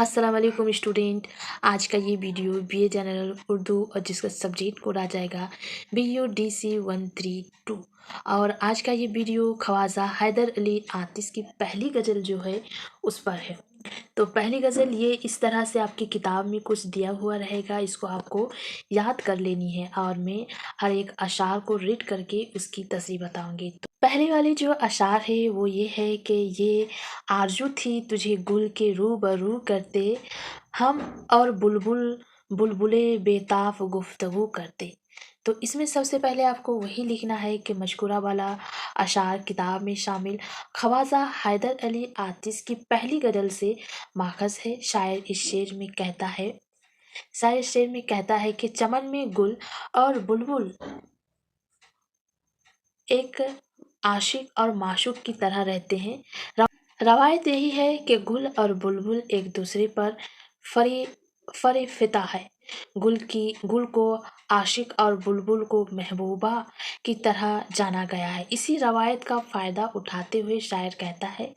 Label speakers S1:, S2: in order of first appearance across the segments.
S1: अस्सलाम वालेकुम स्टूडेंट। आज का ये वीडियो बीए जनरल उर्दू और जिसका सब्जेक्ट कोड आ जाएगा BUDC 132। और आज का ये वीडियो ख्वाजा हैदर अली आतिश की पहली गज़ल जो है उस पर है। तो पहली गज़ल ये इस तरह से आपकी किताब में कुछ दिया हुआ रहेगा, इसको आपको याद कर लेनी है और मैं हर एक अशार को रीड करके उसकी तस्रीह बताऊंगी। तो पहले वाली जो अशार है वो ये है कि ये आरज़ू थी तुझे गुल के रूबरू करते, हम और बुलबुल बुलबुले बेताब गुफ्तगू करते। तो इसमें सबसे पहले आपको वही लिखना है कि मशकूरा वाला अशार किताब में शामिल ख्वाजा हैदर अली आतिश की पहली गज़ल से माखज़ है। शायर इस शेर में कहता है कि चमन में गुल और बुलबुल एक आशिक और माशूक की तरह रहते हैं। रवायत यही है कि गुल और बुलबुल एक दूसरे पर फरे फरे फिदा है। गुल को आशिक और बुलबुल को महबूबा की तरह जाना गया है। इसी रवायत का फ़ायदा उठाते हुए शायर कहता है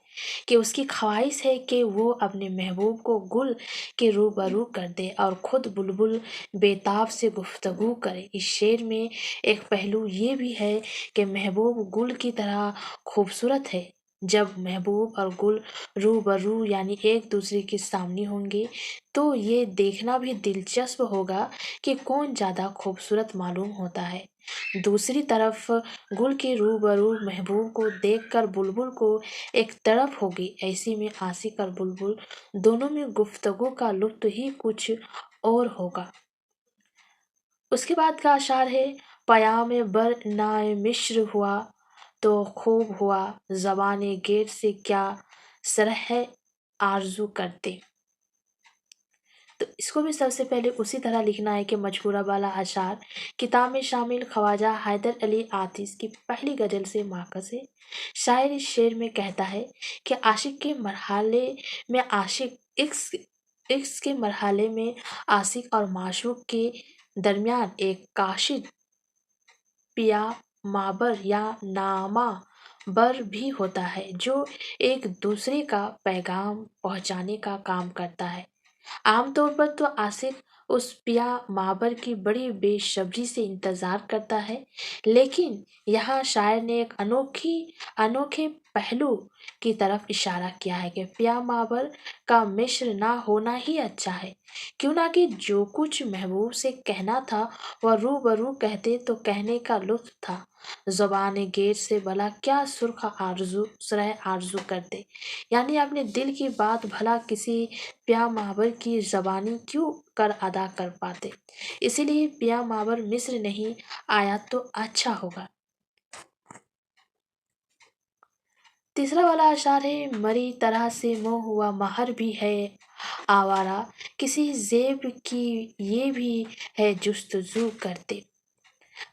S1: कि उसकी ख्वाहिश है कि वो अपने महबूब को गुल के रूबरू कर दे और ख़ुद बुलबुल बेताब से गुफ्तगू करे। इस शेर में एक पहलू ये भी है कि महबूब गुल की तरह खूबसूरत है। जब महबूब और गुल रूबरू यानी एक दूसरे के सामने होंगे तो ये देखना भी दिलचस्प होगा कि कौन ज़्यादा खूबसूरत मालूम होता है। दूसरी तरफ गुल के रूबरू महबूब को देखकर बुलबुल को एक तड़प होगी। ऐसे में आशिक और बुलबुल दोनों में गुफ्तगू का लुत्फ़ ही कुछ और होगा। उसके बाद का अशार है पयाम बर नाए मिश्र हुआ तो खूब हुआ, ज़बाने गेर से क्या सरह आरज़ू करते। तो इसको भी सबसे पहले उसी तरह लिखना है कि मजकूरा वाला अशार किताब में शामिल ख्वाजा हैदर अली आतिश की पहली गज़ल से माखज़ है। शायर इस शेर में कहता है कि आशिक के मरहले में इश्क के मरहले में आशिक और माशूक के दरमियान एक काशिद पिया माबर या नामा बर भी होता है जो एक दूसरे का पैगाम पहुंचाने का काम करता है। आमतौर पर तो आशिक उस पिया माबर की बड़ी बेसब्री से इंतज़ार करता है, लेकिन यहाँ शायर ने एक अनोखे पहलू की तरफ इशारा किया है कि पिया माबर का मिश्र ना होना ही अच्छा है। क्यों ना कि जो कुछ महबूब से कहना था वह रूबरू कहते तो कहने का लुत्फ था। ज़बान गैर से भला क्या सुरह आरज़ू करते, यानी अपने दिल की बात भला किसी पिया माबर की ज़बानी क्यों कर अदा कर पाते। इसीलिए पिया माबर मिस्र नहीं आया तो अच्छा होगा। तीसरा वाला अशार है मरी तरह से मोह हुआ महर भी है आवारा, किसी जेब की ये भी है जुस्तजू करते।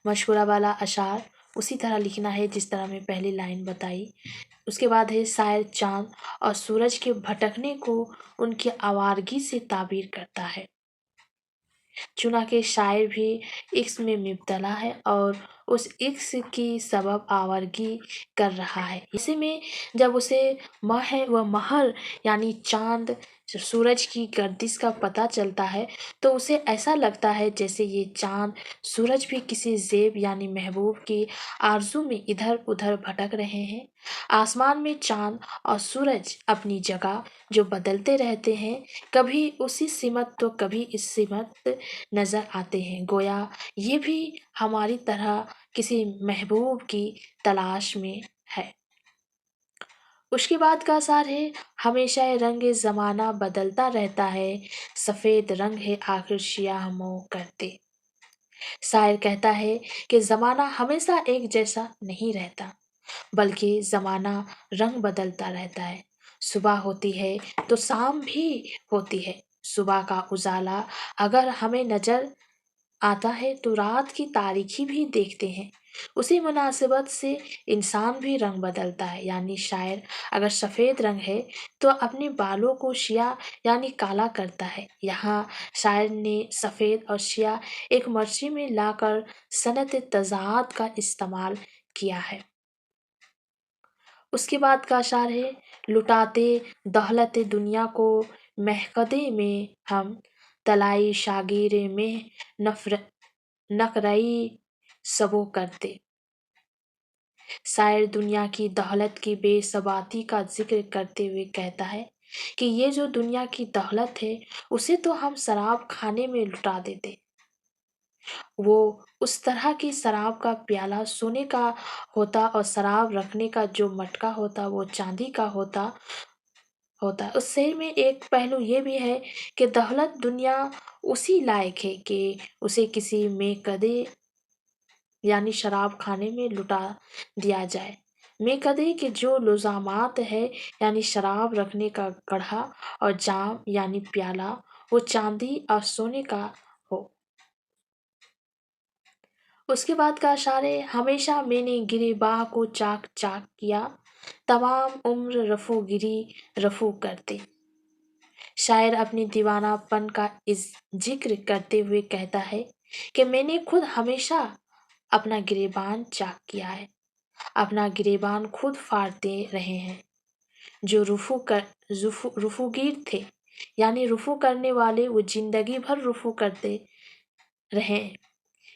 S1: मशहूरा वाला अशार उसी तरह लिखना है जिस तरह मैं पहली लाइन बताई। उसके बाद है शायर चाँद और सूरज के भटकने को उनकी आवारगी से ताबीर करता है। चुना के शायर भी इश्क में मुब्तला है और उस इश्क की सबब आवारगी कर रहा है। इसी में जब उसे महर यानी चांद सूरज की गर्दिश का पता चलता है तो उसे ऐसा लगता है जैसे ये चांद सूरज भी किसी ज़ेब यानी महबूब की आरज़ू में इधर उधर भटक रहे हैं। आसमान में चांद और सूरज अपनी जगह जो बदलते रहते हैं, कभी उसी सिमत तो कभी इस सिमत नज़र आते हैं। गोया ये भी हमारी तरह किसी महबूब की तलाश में है। उसके बाद का सार है हमेशा ये रंग ज़माना बदलता रहता है, सफ़ेद रंग है आखिर शिया मोह करते। शायर कहता है कि ज़माना हमेशा एक जैसा नहीं रहता, बल्कि ज़माना रंग बदलता रहता है। सुबह होती है तो शाम भी होती है। सुबह का उजाला अगर हमें नज़र आता है तो रात की तारीकी भी देखते हैं। उसी मुनासिबत से इंसान भी रंग बदलता है, यानी शायर अगर सफ़ेद रंग है तो अपने बालों को शिया यानी काला करता है। यहाँ शायर ने सफ़ेद और शिया एक मर्ची में लाकर सनत तज़ाद का इस्तेमाल किया है। उसके बाद का अशार है लुटाते दौलत दुनिया को महकदे में हम तलाई शागिर में नकरई सबो करते। शायर दुनिया की दौलत की बेसबाती का जिक्र करते हुए कहता है कि ये जो दुनिया की दौलत है उसे तो हम शराब खाने में लुटा देते। वो उस तरह की शराब का प्याला सोने का होता और शराब रखने का जो मटका होता वो चांदी का होता। उस शेर में एक पहलू ये भी है कि दौलत दुनिया उसी लायक है कि उसे किसी में कदे यानी शराब खाने में लुटा दिया जाए। में कदे के जो लुजामात है यानी शराब रखने का गढ़ा और जाम यानी प्याला वो चांदी और सोने का हो। उसके बाद का अशार है, हमेशा मैंने गिरेबाह को चाक चाक किया, तमाम उम्र रफू गिरी रफू करते। शायर अपनी दीवानापन का इस जिक्र करते हुए कहता है कि मैंने खुद हमेशा अपना गिरेबान चाक किया है, अपना गिरेबान खुद फाड़ते रहे हैं। जो रुफूगीर थे यानी रुफू करने वाले वो जिंदगी भर रुफू करते रहे।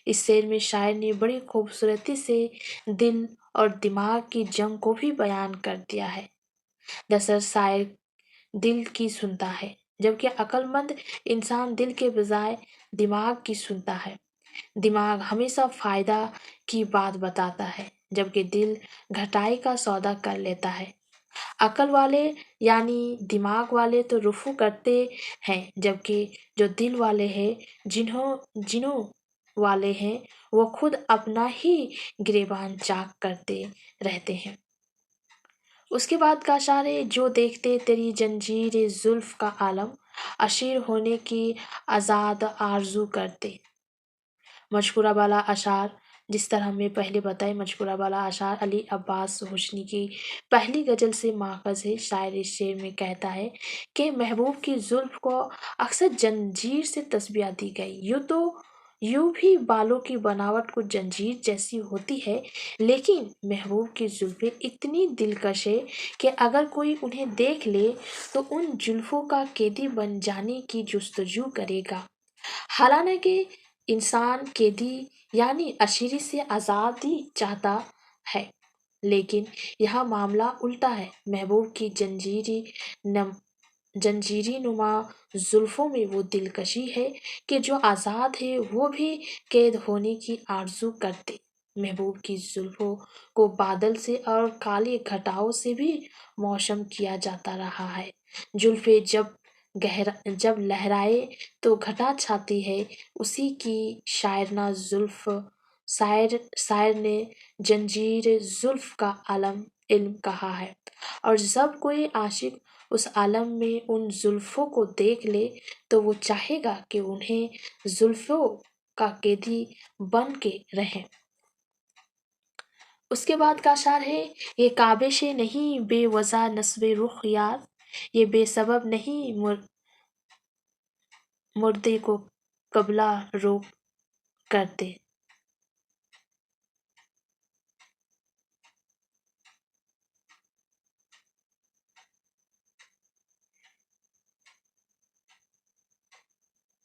S1: इस शेर में शायर ने बड़ी खूबसूरती से दिल और दिमाग की जंग को भी बयान कर दिया है। दरअसल शायर दिल की सुनता है, जबकि अक्लमंद इंसान दिल के बजाय दिमाग की सुनता है। दिमाग हमेशा फायदा की बात बताता है, जबकि दिल घटाई का सौदा कर लेता है। अकल वाले यानी दिमाग वाले तो रुफू करते हैं, जबकि जो दिल वाले हैं जिन्हों वाले हैं वो खुद अपना ही गिरेबान चाक करते रहते हैं। उसके बाद का अशार है, जो देखते तेरी जंजीर जुल्फ का आलम, अशीर होने की आज़ाद आरजू करते। मजकूरा वाला अशार जिस तरह हमने पहले बताए, मजकूरा वाला अशार अली अब्बास हुस्नी की पहली गजल से माखज है। शायर इस शेर में कहता है कि महबूब की जुल्फ को अक्सर जंजीर से तस्बीह दी गई। यूं भी बालों की बनावट कुछ जंजीर जैसी होती है, लेकिन महबूब की जुल्फें इतनी दिलकश है कि अगर कोई उन्हें देख ले तो उन जुल्फों का कैदी बन जाने की जुस्तजू करेगा। हालांकि इंसान कैदी यानी अशीरी से आज़ादी चाहता है, लेकिन यहाँ मामला उल्टा है। महबूब की जंजीरी नुमा जुल्फों में वो दिलकशी है कि जो आज़ाद है वो भी कैद होने की आरजू करते। महबूब की जुल्फों को बादल से और काले घटाओं से भी मौसम किया जाता रहा है। जुल्फे जब लहराए तो घटा छाती है, उसी की शायरना जुल्फ शायर ने जंजीर जुल्फ का आलम इल्म कहा है। और जब कोई आशिक उस आलम में उन जुल्फों को देख ले तो वो चाहेगा कि उन्हें जुल्फों का कैदी बन के रहें। उसके बाद का अशार है, ये काबे से नहीं बेवजह नस्बे रुख यार, ये बेसबब नहीं मुर्दे को कबला रोक करते।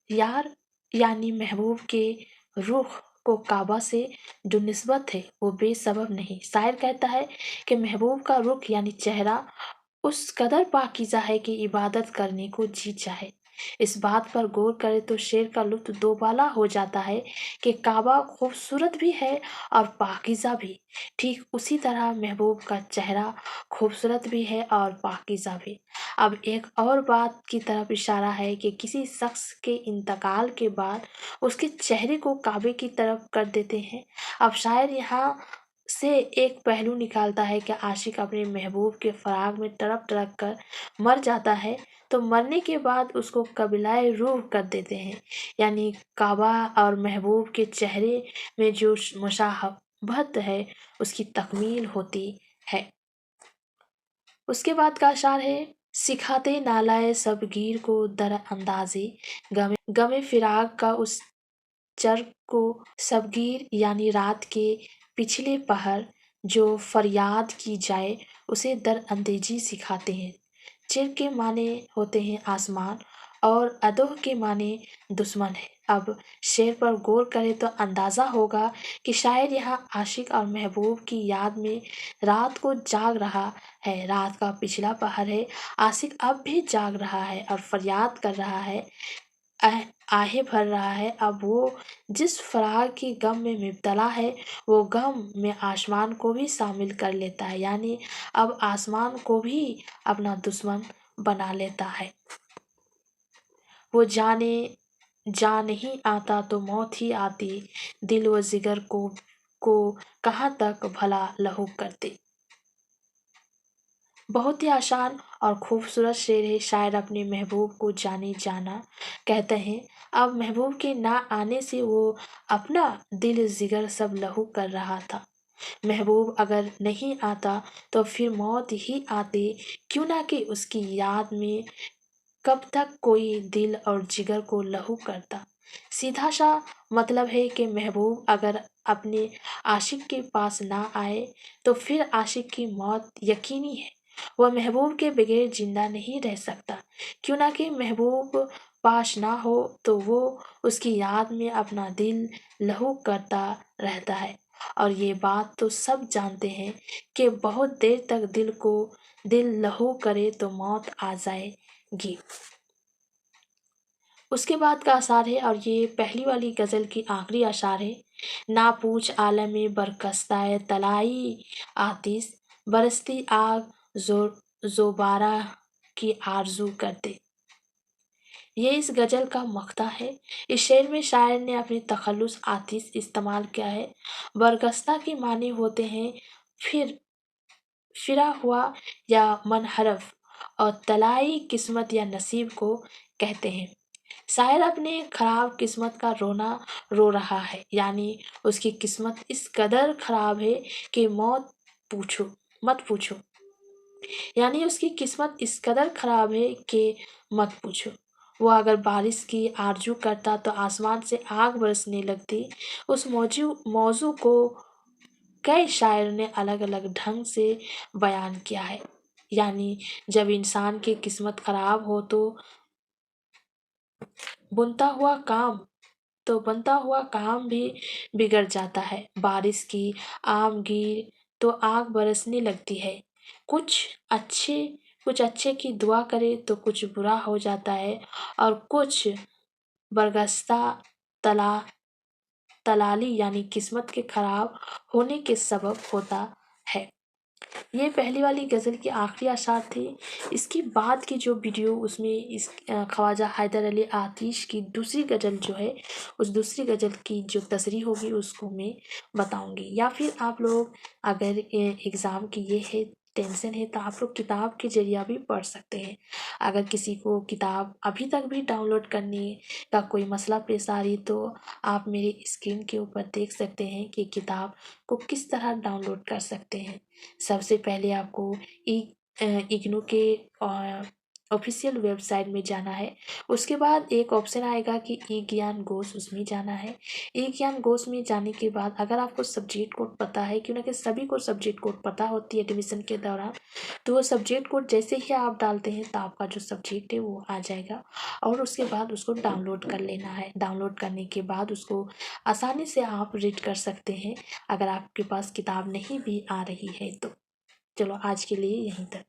S1: यार यानी महबूब के रुख को काबा से जो निस्बत है वो बेसबब नहीं। शायर कहता है कि महबूब का रुख यानी चेहरा उस कदर पाकीज़ा है कि इबादत करने को जी चाहे। इस बात पर गौर करे तो शेर का लुत्फ दोबाला हो जाता है कि काबा खूबसूरत भी है और पाकीज़ा भी। ठीक उसी तरह महबूब का चेहरा खूबसूरत भी है और पाकीज़ा भी। अब एक और बात की तरफ इशारा है कि किसी शख्स के इंतकाल के बाद उसके चेहरे को काबे की तरफ कर देते हैं। अब शायर यहाँ से एक पहलू निकालता है कि आशिक अपने महबूब के फराग में तड़प तड़प कर मर जाता है तो मरने के बाद उसको कबिलाए रूह कर देते हैं, यानी काबा और महबूब के चेहरे में जो मुशाहबत है उसकी तकमील होती है। उसके बाद का अशार है, सिखाते नालाए सब गिर को दर अंदाजे, गमे फिराक का उस चर को सबगीर यानी रात के पिछले पहर जो फरियाद की जाए उसे दर अंदेजी सिखाते हैं। चिर के माने होते हैं आसमान और अधोह के माने दुश्मन है। अब शेर पर गौर करें तो अंदाजा होगा कि शायद यहाँ आशिक और महबूब की याद में रात को जाग रहा है। रात का पिछला पहर है। आशिक अब भी जाग रहा है और फरियाद कर रहा है, आहें भर रहा है। अब वो जिस फरार की गम में मुब्तला है, वो गम में आसमान को भी शामिल कर लेता है, यानी अब आसमान को भी अपना दुश्मन बना लेता है। वो जाने जा नहीं आता तो मौत ही आती, दिल व जिगर को कहाँ तक भला लहू करते। बहुत ही आसान और खूबसूरत शेर है। शायर अपने महबूब को जाने जाना कहते हैं। अब महबूब के ना आने से वो अपना दिल जिगर सब लहू कर रहा था। महबूब अगर नहीं आता तो फिर मौत ही आती, क्यों ना कि उसकी याद में कब तक कोई दिल और जिगर को लहू करता। सीधा सा मतलब है कि महबूब अगर अपने आशिक के पास ना आए तो फिर आशिक की मौत यकीनी है। वह महबूब के बगैर जिंदा नहीं रह सकता, क्यों ना कि महबूब पास ना हो तो वो उसकी याद में अपना दिल लहू करता रहता है। और ये बात तो सब जानते हैं कि बहुत देर तक दिल लहू करे तो मौत आ जाएगी। उसके बाद का अशार है, और ये पहली वाली गज़ल की आखिरी अशार है। ना पूछ आलमे बरकस्ताए तलाई आतिश, बरसती आग जोबारा की आरजू करते। ये इस गज़ल का मक्ता है। इस शेर में शायर ने अपनी तखल्लुस आतिश इस्तेमाल किया है। बरगस्ता के माने होते हैं फिरा हुआ या मनहरफ, और तलाई किस्मत या नसीब को कहते हैं। शायर अपने खराब किस्मत का रोना रो रहा है, यानी उसकी किस्मत इस कदर खराब है कि मत पूछो, यानी उसकी किस्मत इस कदर खराब है कि मत पूछो। वो अगर बारिश की आरजू करता तो आसमान से आग बरसने लगती। उस मौजू को कई शायर ने अलग अलग ढंग से बयान किया है। यानी जब इंसान की किस्मत खराब हो तो बुनता हुआ काम बनता हुआ काम भी बिगड़ जाता है। बारिश की आम गिर तो आग बरसने लगती है। कुछ अच्छे कुछ अच्छे की दुआ करे तो कुछ बुरा हो जाता है, और कुछ बरगस्ता तला तलाली यानी किस्मत के खराब होने के सबब होता है। ये पहली वाली गज़ल की आखिरी अशार थी। इसके बाद की जो वीडियो उसमें इस ख्वाजा हैदर अली आतिश की दूसरी गज़ल जो है, उस दूसरी गज़ल की जो तसरीह होगी उसको मैं बताऊंगी। या फिर आप लोग अगर एग्ज़ाम की ये है टेंशन है तो आप लोग किताब के जरिया भी पढ़ सकते हैं। अगर किसी को किताब अभी तक भी डाउनलोड करने का कोई मसला पेश आ रही तो आप मेरे स्क्रीन के ऊपर देख सकते हैं कि किताब को किस तरह डाउनलोड कर सकते हैं। सबसे पहले आपको इग्नू के ऑफिशियल वेबसाइट में जाना है। उसके बाद एक ऑप्शन आएगा कि ई ज्ञान कोश, उसमें जाना है। ई ज्ञान कोश में जाने के बाद अगर आपको सब्जेक्ट कोड पता है, क्यों ना कि सभी को सब्जेक्ट कोड पता होती है एडमिशन के दौरान, तो वो सब्जेक्ट कोड जैसे ही आप डालते हैं तो आपका जो सब्जेक्ट है वो आ जाएगा। और उसके बाद उसको डाउनलोड कर लेना है। डाउनलोड करने के बाद उसको आसानी से आप रीड कर सकते हैं, अगर आपके पास किताब नहीं भी आ रही है तो। चलो आज के लिए यहीं तक।